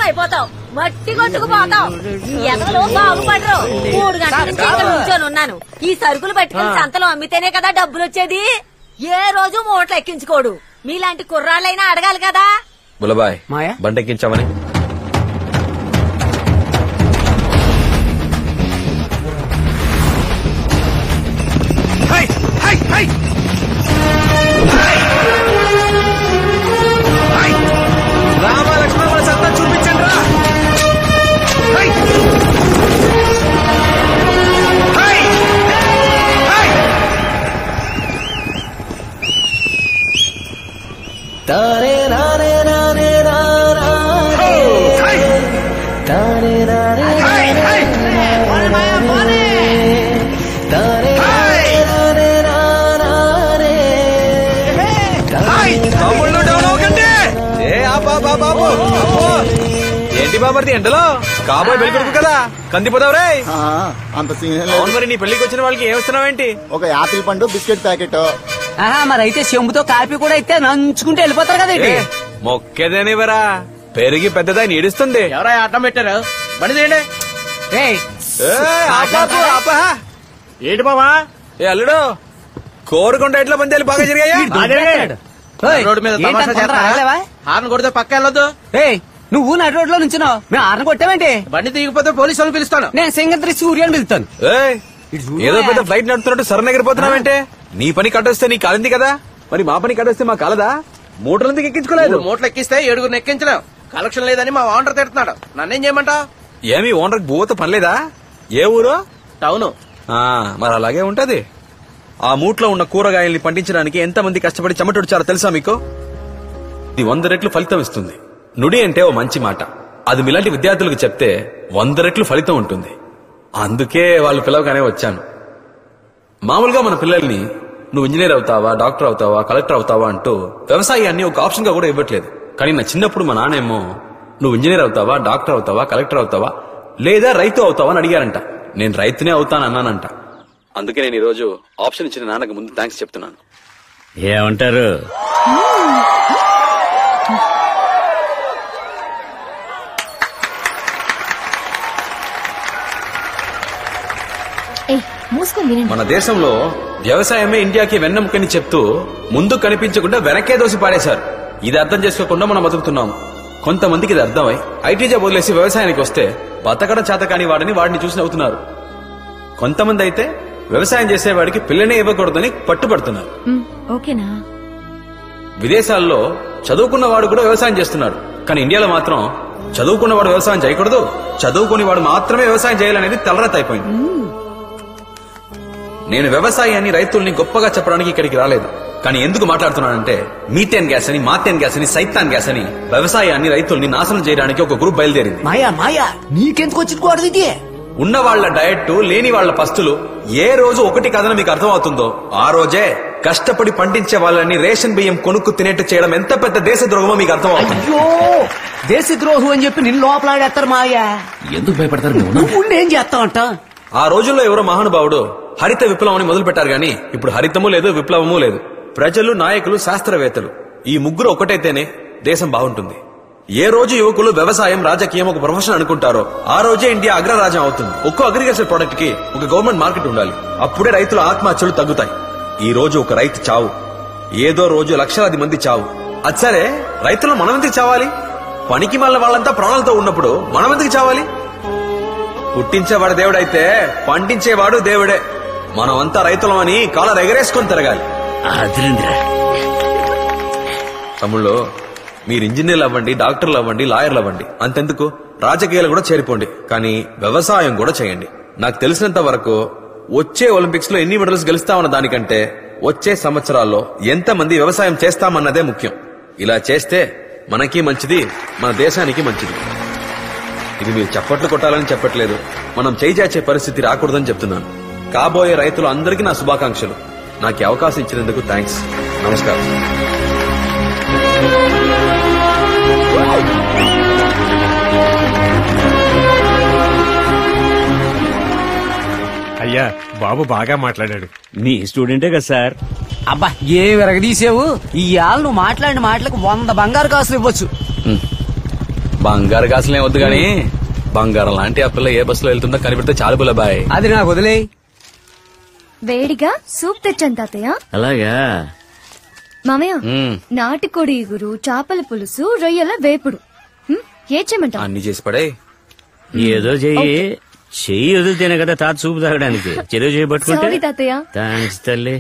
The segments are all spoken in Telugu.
అయిపోతావు, మట్టి కొట్టుకుపోతావు. ఎదలో బాగుపడరు. 3 గంటల నుంచి ఇక్కడ నుంచొని ఉన్నాను. ఈ సరుకులు పట్టుకుని సంతలో అమ్మితేనే కదా డబ్బులు వచ్చేది. ఏ రోజు మూటలు ఎక్కించుకోడు. మీలాంటి కుర్రాళ్ళైనా అడగాలి కదా. బులబాయ్ బండెక్కించామని రామ లక్ష్మణ వాళ్ళ సత్తా చూపించండి రా. తారే రారే రారే రారే తారే రారే తమ్ముళ్ళు డౌన్ అవ్వకండి. బాబు ఏంటి బాబర్ది ఎండలో కాబోయే పెళ్ళికొడుకు కదా కందిపోతావు రే. అంత అవును మరి నీ పెళ్లికి వచ్చిన వాళ్ళకి ఏమిస్తున్నావేంటి? ఒక యాపిల్ పండు బిస్కెట్ ప్యాకెట్. మరైతే చెంబుతో కాపీ కూడా అయితే నంచుకుంటే వెళ్ళిపోతారు కదా. మొక్కేదేనివరా పెరిగి పెద్దదాన్ని ఏడుస్తుంది. ఎవరా అడ్డం పెట్టారు? బండి తీయండి. ఏంటి బావా? ఏ అల్లుడు కోరుకుంటే ఎట్లా పందేలు బాగా జరిగాయా? రోడ్డు మీద తమాషా చేస్తారా? హార్న్ కొడితే పక్క వెళ్ళొద్దు. నువ్వు నడు రోడ్ లో నుంచున్నావు, మేము ఆరణ కొట్టామంటే బండి దిగిపోతే పోలీసు వాళ్ళు పిలుస్తాను. నేను సింగత్రి సూర్యాన్ని పిలుస్తాను. ఏదో పెద్ద ఫ్లైట్ నడుపుతున్నట్టు సరణ ఎగిరిపోతున్నావంటే నీ పని కట్టొస్తే నీ కాలింది కదా, మరి మా పని కట్టొస్తే మా కాలదా? మూటలందుకు ఎక్కించుకోలేదు. మూటలు ఎక్కిస్తే 7 ఎక్కించలేం. కలెక్షన్ లేదని మా ఓనర్ తిడుతున్నాడు. నన్నేం చేయమంటావు? ఏమి ఓనర్ భూత పనిలేదా? ఏ ఊరు? టౌను. మరి అలాగే ఉంటది. ఆ మూట్లో ఉన్న కూరగాయల్ని పండించడానికి ఎంతమంది కష్టపడి చెమటొడిచారో తెలుసా మీకు? ఇది 100 రెట్లు ఫలితం ఇస్తుంది. నుడి అంటే ఓ మంచి మాట, అది మీలాంటి విద్యార్థులకు చెప్తే 100 రెట్లు ఫలితం ఉంటుంది. అందుకే వాళ్ళు పిలవగానే వచ్చాను. మామూలుగా మన పిల్లల్ని నువ్వు ఇంజనీర్ అవుతావా, డాక్టర్ అవుతావా, కలెక్టర్ అవుతావా అంటూ వ్యవసాయాన్ని ఒక ఆప్షన్ గా కూడా ఇవ్వట్లేదు. కానీ నా చిన్నప్పుడు మా నాన్నేమో నువ్వు ఇంజనీర్ అవుతావా, డాక్టర్ అవుతావా, కలెక్టర్ అవుతావా, లేదా రైతు అవుతావా అని అడిగారంట. నేను రైతునే అవుతాను అన్నానంట. అందుకే నేను ఈరోజు ఆప్షన్ ఇచ్చిన నాన్నకు ముందు థ్యాంక్స్ చెప్తున్నాను. ఏమంటారు? మన దేశంలో వ్యవసాయమే ఇండియాకి వెన్నెముకని చెప్తూ ముందు కనిపించకుండా వెనకే దోసి పాడేశారు. ఇది అర్థం చేసుకోకుండా మనం బతుకుతున్నాం. కొంతమందికి ఇది అర్థమై ఐటీ జాబ్ వదిలేసి వ్యవసాయానికి వస్తే బతకడం చేత కాని వాడిని చూసి నవ్వుతున్నారు. కొంతమంది అయితే వ్యవసాయం చేసేవాడికి పిల్లనే ఇవ్వకూడదని పట్టుబడుతున్నారు. ఓకేనా? విదేశాల్లో చదువుకున్నవాడు కూడా వ్యవసాయం చేస్తున్నాడు. కానీ ఇండియాలో మాత్రం చదువుకున్నవాడు వ్యవసాయం చేయకూడదు, చదువుకుని వాడు మాత్రమే వ్యవసాయం చేయాలనేది తెల్లరత అయిపోయింది. నేను వ్యవసాయాన్ని, రైతుల్ని గొప్పగా చెప్పడానికి ఇక్కడికి రాలేదు. కానీ ఎందుకు మాట్లాడుతున్నానంటే మీథేన్ గ్యాస్ అని, మాథేన్ గ్యాస్ అని, సైతాన్ గ్యాస్ అని వ్యవసాయాన్ని, రైతుల్ని నాశనం చేయడానికి ఒక గ్రూప్ బయలుదేరింది. మాయా నీకెందుకు వచ్చింది? ఉన్న వాళ్ల డయట్, లేని వాళ్ల పస్తులు ఏ రోజు ఒకటి కథను మీకు అర్థమవుతుందో ఆ రోజే కష్టపడి పండించే వాళ్ళని రేషన్ బియ్యం కొనుక్కు తినేట్టు చేయడం ఎంత పెద్ద దేశద్రోహమో మీకు అర్థమవుతుంది. అయ్యో, దేశద్రోహం అని చెప్పి నిన్ను లోపలాడేస్తారు. మాయా ఎందుకు భయపడతారు? నువ్వు ఏం చేస్తావంట? ఆ రోజుల్లో ఎవరో మహానుభావుడు హరిత విప్లవం అని మొదలు పెట్టారు. గాని ఇప్పుడు హరితము లేదు, విప్లవము లేదు. ప్రజలు, నాయకులు, శాస్త్రవేత్తలు ఈ ముగ్గురు ఒకటైతేనే దేశం బాగుంటుంది. ఏ రోజు యువకులు వ్యవసాయం, రాజకీయం ఒక ప్రొఫెషన్ అనుకుంటారో ఆ రోజే ఇండియా అగ్రరాజ్యం అవుతుంది. ఒక్కో అగ్రికల్చర్ ప్రొడక్ట్ కి ఒక గవర్నమెంట్ మార్కెట్ ఉండాలి. అప్పుడే రైతుల ఆత్మహత్యలు తగ్గుతాయి. ఈ రోజు ఒక రైతు చావు, ఏదో రోజు లక్షలాది మంది చావు. అది సరే, రైతులు మనం ఎందుకు చావాలి? పనికి మళ్ళీ వాళ్ళంతా ప్రాణాలతో ఉన్నప్పుడు మనం ఎందుకు చావాలి? పుట్టించేవాడు దేవుడైతే పండించేవాడు దేవుడే. మనమంతా రైతులమని కాలర్ ఎగరేసుకొని తిరగాలి. తమ్ముళ్ళు, మీరు ఇంజనీర్లు అవ్వండి, డాక్టర్లు అవ్వండి, లాయర్లు అవ్వండి, అంతెందుకు రాజకీయాలు కూడా చేరిపోండి. కానీ వ్యవసాయం కూడా చేయండి. నాకు తెలిసినంత వరకు వచ్చే ఒలింపిక్స్ లో ఎన్ని మెడల్స్ గెలుస్తామన్న దానికంటే వచ్చే సంవత్సరాల్లో ఎంతమంది వ్యవసాయం చేస్తామన్నదే ముఖ్యం. ఇలా చేస్తే మనకి మంచిది, మన దేశానికి మంచిది. ఇది మీరు చప్పట్లు కొట్టాలని చెప్పట్లేదు, మనం చేయి చాచే పరిస్థితి రాకూడదని చెప్తున్నాను. కాబోయే రైతులు అందరికీ నా శుభాకాంక్షలు. నాకు అవకాశం ఇచ్చినందుకు థ్యాంక్స్. నమస్కారం. అయ్యా, బాబు బాగా మాట్లాడాడు. మీ స్టూడెంటే కదా సార్. అబ్బా, ఏం విరగదీసావు! ఈ ఆళ్ళు నువ్వు మాట్లాడిన మాటలకు 100 బంగారు కాసులు ఇవ్వచ్చు. బంగారు కాసులే వద్దు గాని బంగారం లాంటి ఆ పిల్ల ఏ బస్సులో వెళ్తుందో కనిపెడితే చాలు బుల్లబాయ్. అది నాకు వదిలే. వేడిగా సూప్ తెచ్చాను తాతయ్య. అలాగా మామయ్య, నాటుకోడి ఇగురు, చేపల పులుసు, రొయ్యల వేపుడు. ఏ చేయమంటావు? అన్ని చేసి పడే. ఏదో చెయ్యి వదిలితేనే కదా తాత చూపు తాగడానికి. చెరువు చేయి సారీ పట్టుకుంటే తాతయ్య. థ్యాంక్స్ తల్లి.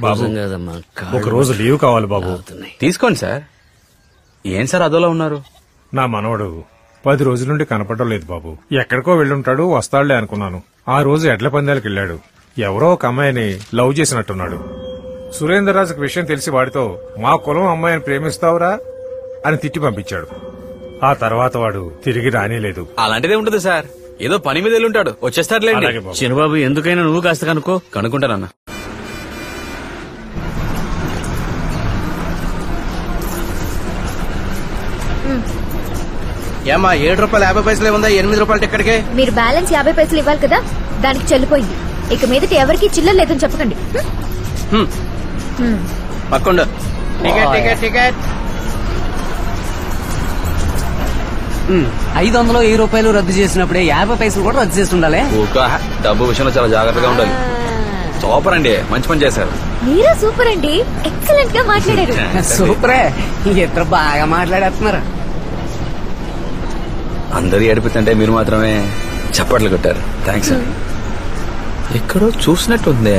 బాబు కదమ్మా ఒక రోజు లీవ్ కావాలి బాబు. తీసుకోండి సార్. ఏం సార్ అదోలా ఉన్నారు? నా మనవడు 10 రోజుల నుండి కనపడడం లేదు బాబు. ఎక్కడికో వెళ్ళుంటాడు, వస్తాడులే అనుకున్నాను. ఆ రోజు ఎడ్ల పందాలకు వెళ్ళాడు. ఎవరో ఒక అమ్మాయిని లవ్ చేసినట్టున్నాడు. సురేంద్రరాజుకు విషయం తెలిసి వాడితో మా కులం అమ్మాయిని ప్రేమిస్తావురా అని తిట్టి పంపించాడు. ఆ తర్వాత వాడు తిరిగి రానేలేదు. అలాంటిదే ఉంటుంది సార్. ఏదో పని మీద వెళ్ళుంటాడు, వచ్చేస్తాడులేండి. అలాగే బాబు. చిన్నబాబు ఎందుకైనా నువ్వు కాస్త కనుక్కో. కనుక్కుంటానన్నా. ఏమా ₹7.50 ఉందా? ₹8 టికెట్కి. మీరు బ్యాలెన్స్ 50 పైసలు ఇవ్వాలి కదా, దానికి చెల్లిపోయింది. ఇక మీదట ఎవరికి చిల్లర లేదని చెప్పకండి. పక్కండు. Ticket ticket ticket. 500 ₹1000 రద్దు చేసినప్పుడే 50 పైసలు కూడా రద్దు చేసి ఉండాలి. ఊక డబ్బు విషయంలో చాలా జాగ్రత్తగా ఉండాలి. సూపర్ అండి, మంచి పని చేశారు. మీరే సూపర్ అండి, ఎక్సలెంట్ గా మాట్లాడారు. సూపరే. ఇద్దరు బాగా మాట్లాడేస్తున్నారు. అందరూ ఏడిపిస్తుంటే మీరు మాత్రమే చప్పట్లు కొట్టారు. థ్యాంక్స్ అండి. ఎక్కడో చూసినట్టుందే.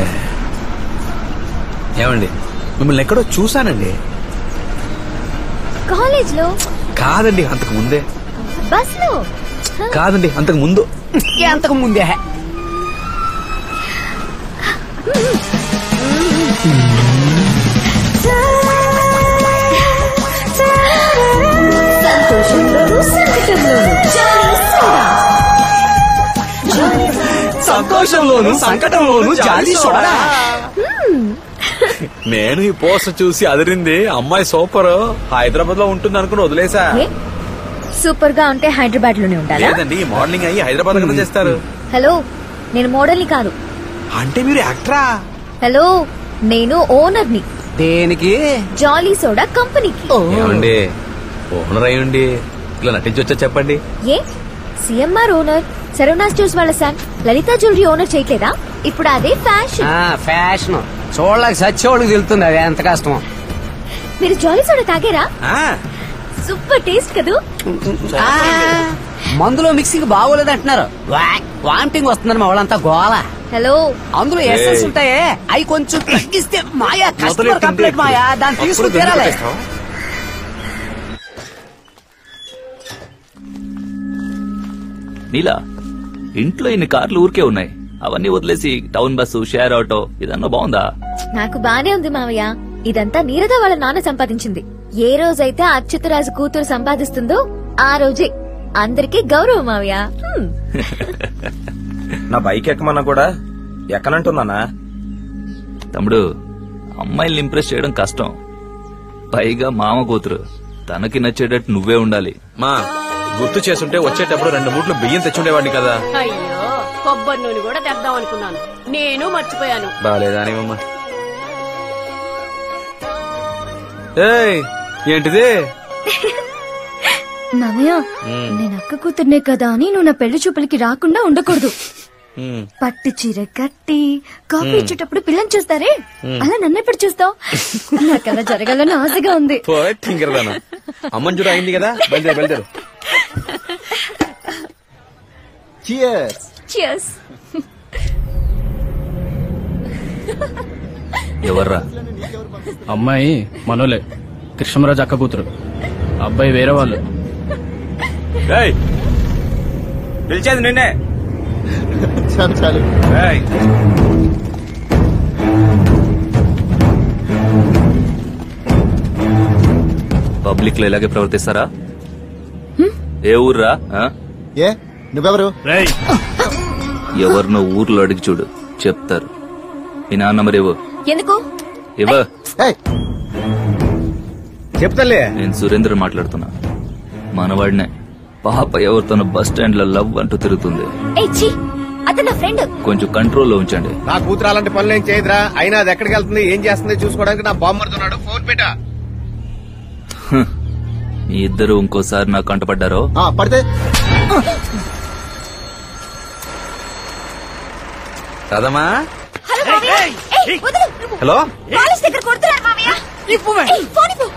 ఏమండి, మిమ్మల్ని ఎక్కడో చూసానండి. కాలేజ్ లో కాదండి, అంతకు ముందే. బస్ లో కాదండి, అంతకు ముందు. ఎంతకు ముందే. సంతోషంలోను సంకటంలోను జాలి సోడా. నేను ఈ పోస్ట్ చూసి అదిరింది. అమ్మాయి సూపర్, హైదరాబాద్ లో ఉంటుంది అనుకుని వదిలేసా. సూపర్ గా ఉంటే హైదరాబాద్ లోనే ఉండాలా? లేదండి, మోడలింగ్ అయ్యి హైదరాబాద్ కదా చేస్తారు. హలో, నేను మోడల్ ని కాదు. అంటే మీరు యాక్టరా? హలో, నేను ఓనర్ ని. దేనికి? జాలీ సోడా కంపెనీకి. ఏమండి, ఓనర్ అయ్యండి ఇట్లా నటించొచ్చా చెప్పండి. ఏ సిఎంఆర్ ఓనర్, సరవణా స్టోర్స్ వాళ్ళ సన్ లలితా జ్యువెలరీ ఓనర్ చేయట్లేదా? ఇప్పుడు అదే ఫ్యాషన్. ఫ్యాషన్ చూడలేక సచ్చేవాళ్ళకి తెలుస్తుంది అది ఎంత కష్టం. మీరు జాలీ సోడా తాగారా? ఆ, సూపర్ టేస్ట్ కదూ. మందులో మిక్సింగ్ బాగోలేదు అంటున్నారు. వామిటింగ్ వస్తుందని మా వాళ్ళంతా గోల. హలో, అందులో ఎసెన్స్ ఉంటాయే, అవి కొంచెం తగ్గిస్తే మాయా కస్టమర్ కంప్లైంట్ మాయా, దాన్ని తీసుకుని తీరాలి. నీలా ఇంట్లో ఇన్ని కార్లు ఊరికే ఉన్నాయి, అవన్నీ వదిలేసి టౌన్ బస్సు, షేర్ ఆటో ఇదన్నా బాగుందా? నాకు బానే ఉంది మావయ్య. ఇదంతా నీరద వాళ్ళ నాన్న సంపాదించింది. ఏ రోజైతే అచ్యుతరాజు కూతురు సంపాదిస్తుందో ఆ రోజే అందరికీ గౌరవం మావయ్య. నా బైక్ ఎక్కమన్నా కూడా ఎక్కనంటున్నానా? తమ్ముడు, అమ్మాయిల్ని ఇంప్రెస్ చేయడం కష్టం. పైగా మామ కూతురు, తనకి నచ్చేటట్టు నువ్వే ఉండాలి. మా గుర్తు చేసుంటే వచ్చేటప్పుడు 2 మూట్లు బియ్యం తెచ్చుండేవాడిని కదా. అయ్యో, కొబ్బరి నూనె కూడా తెద్దాం అనుకున్నాను, నేను మర్చిపోయాను. బాలేదా అమ్మా? ఏయ్, ఏంటిది? మామయ్య, నేను అక్క కూతుర్నే కదా అని నువ్వు నా పెళ్లి చూపులకి రాకుండా ఉండకూడదు. పట్టు చీర కట్టి కాఫీ ఇచ్చేటప్పుడు పిల్లని చూస్తారే, అలా నన్నెప్పుడు చూస్తావు? నాకు అలా జరగాలని ఆశగా ఉంది. అమ్మని చూడ అయింది కదా, బయలుదేరు. Cheers. Cheers. ఎవర్రా? అమ్మాయి మనోలే, కృష్ణరాజు అక్క కూతురు. అబ్బాయి వేరే వాళ్ళు. పిలిచేది నిన్నే. చాలు చాలు. పబ్లిక్ లో ఇలాగే ప్రవర్తిస్తారా? ఏ ఊర్రా? ఏ నువ్వెవరు? ఎవరినో ఊర్లో అడిగి చూడు, చెప్తారు. మీ నాన్న నంబర్ ఇవ్వు. ఎందుకు? ఇవ్వ. చెప్తాలే. నేను సురేంద్ర మాట్లాడుతున్నా. మనవాడినే. పాప ఎవరితోనో బస్ స్టాండ్ లో లవ్ అంటూ తిరుగుతుంది. అతను ఫ్రెండ్. కొంచెం కంట్రోల్లో ఉంచండి. నా కూతురు అలాంటి పనులు ఏం చేయదురా. అయినా అది ఎక్కడికి వెళ్తుంది, ఏం చేస్తుంది చూసుకోవడానికి నా బామ్మర్తున్నాడు. ఫోన్ పెట్టా. మీ ఇద్దరు ఇంకోసారి నాకు కంటపడ్డారో పడితే రాదమ్మా. హలో మావయ్య. ఏయ్, వదలు. హలో కాలేజ్ దగ్గర కొడుతున్నారు మావయ్య. ఏయ్, ఫోన్ ఇవ్వు.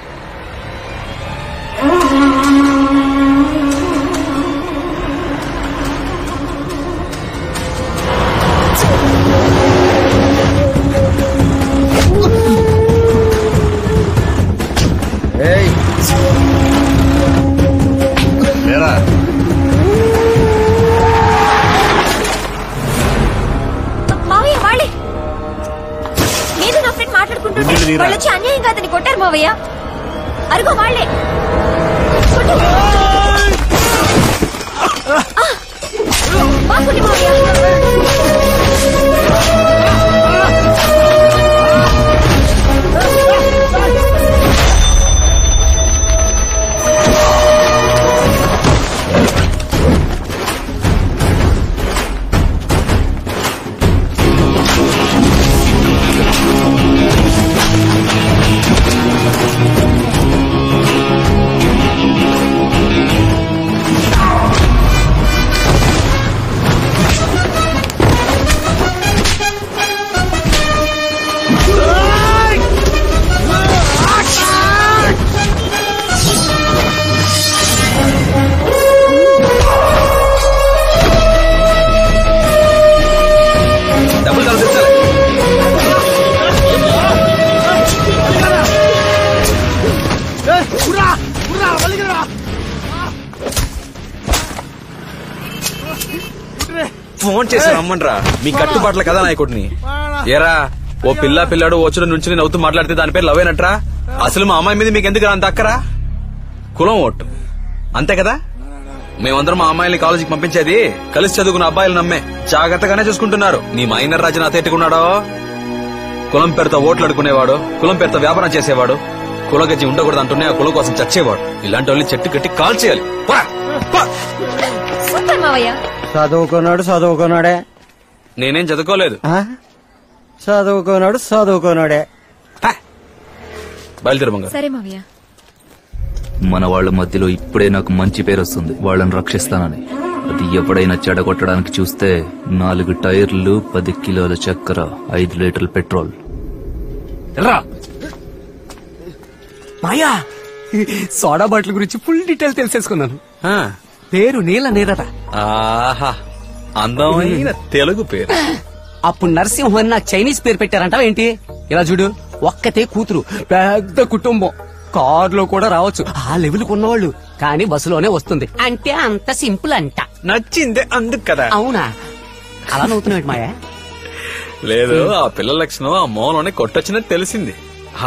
మావయ్య వాళ్ళే. నేను నా ఫ్రెండ్ మాట్లాడుకుంటుంటే వాళ్ళు వచ్చి అన్యాయంగా అతన్ని కొట్టారు మావయ్య. అరుగో వాళ్ళే. కొట్టు. బాగుంది మావయ్య. ఫోన్ చేసి రమ్మన్రా. మీ కట్టుబాట్ల కదా నాయకుడిని. ఏరా ఓ పిల్లాడు వచ్చుడు నుంచి నవ్వుతూ మాట్లాడితే దాని పేరు లవేనట్రా. అసలు మా అమ్మాయి మీద మీకు ఎందుకు అంత అక్కరా? కులం ఓటు అంతే కదా. మేమందరం మా అమ్మాయిని కాలేజీకి పంపించేది కలిసి చదువుకున్న అబ్బాయిలు నమ్మే. జాగ్రత్తగానే చూసుకుంటున్నారు. నీ మైనర్ రాజు నా తేట్టుకున్నాడో. కులం పేరుతో ఓట్లు అడుకునేవాడు, కులం పేరుతో వ్యాపారం చేసేవాడు, కుల గజ్జి ఉండకూడదు అంటూనే ఆ కులం కోసం చచ్చేవాడు. ఇలాంటి వాళ్ళని చెట్టు కట్టి కాల్ చేయాలి. సూపర్ మావయ్య. చదువుకున్నాడే. నేనేం చదువుకోలేదు. చదువుకున్నాడే. బయలుదేరు బంగారు. సరే మావయ్య. మన వాళ్ళ మధ్యలో ఇప్పుడే నాకు మంచి పేరు వస్తుంది, వాళ్ళని రక్షిస్తానని. అది ఎప్పుడైనా చెడగొట్టడానికి చూస్తే 4 టైర్లు, 10 కిలోల చక్కెర, 5 లీటర్ల పెట్రోల్. మాయా, సోడా బాటిల్ గురించి ఫుల్ డీటెయిల్ తెలిసేసుకున్నాను. పేరు నీలట. ఆహా, అందమైన తెలుగు పేరు. అప్పుడు నరసింహ అని నాకు చైనీస్ పేరు పెట్టారంటావా ఏంటి? ఇలా చూడు, ఒక్కతే కూతురు, పెద్ద కుటుంబం, కారులో కూడా రావచ్చు, ఆ లెవెల్ ఉన్నవాళ్ళు. కానీ బస్సులోనే వస్తుంది అంటే అంత సింపుల్ అంట. నచ్చిందే అందుకు కదా. అవునా? అలా నవ్వుతున్నావు మాయా? లేదు, ఆ పిల్లల లక్షణం ఆ మోలోనే కొట్టొచ్చినట్టు తెలిసింది.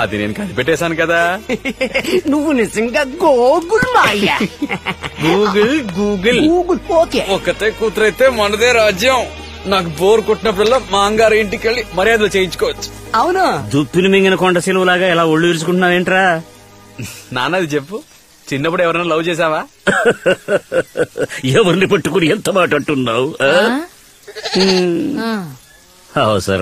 అది నేను కనిపెట్టేశాను కదా. నువ్వు నిజంగా గూగుల్ మాయా. Google Google Google. ఓకే, ఒక్కతే కూతురైతే మనదే రాజ్యం. నాకు బోర్ కొట్టినప్పుడల్లా మా అంగారు ఇంటికి వెళ్ళి మర్యాదలు చేయించుకోవచ్చు. అవును. దుప్పిని మింగిన కొండ సిలువలాగా ఎలా ఒళ్ళు విరుచుకుంటున్నావేంట్రా? నాన్నది చెప్పు, చిన్నప్పుడు ఎవరైనా లవ్ చేసావా? ఎవరిని పట్టుకుని ఎంత మాట అంటున్నావు? అవసరం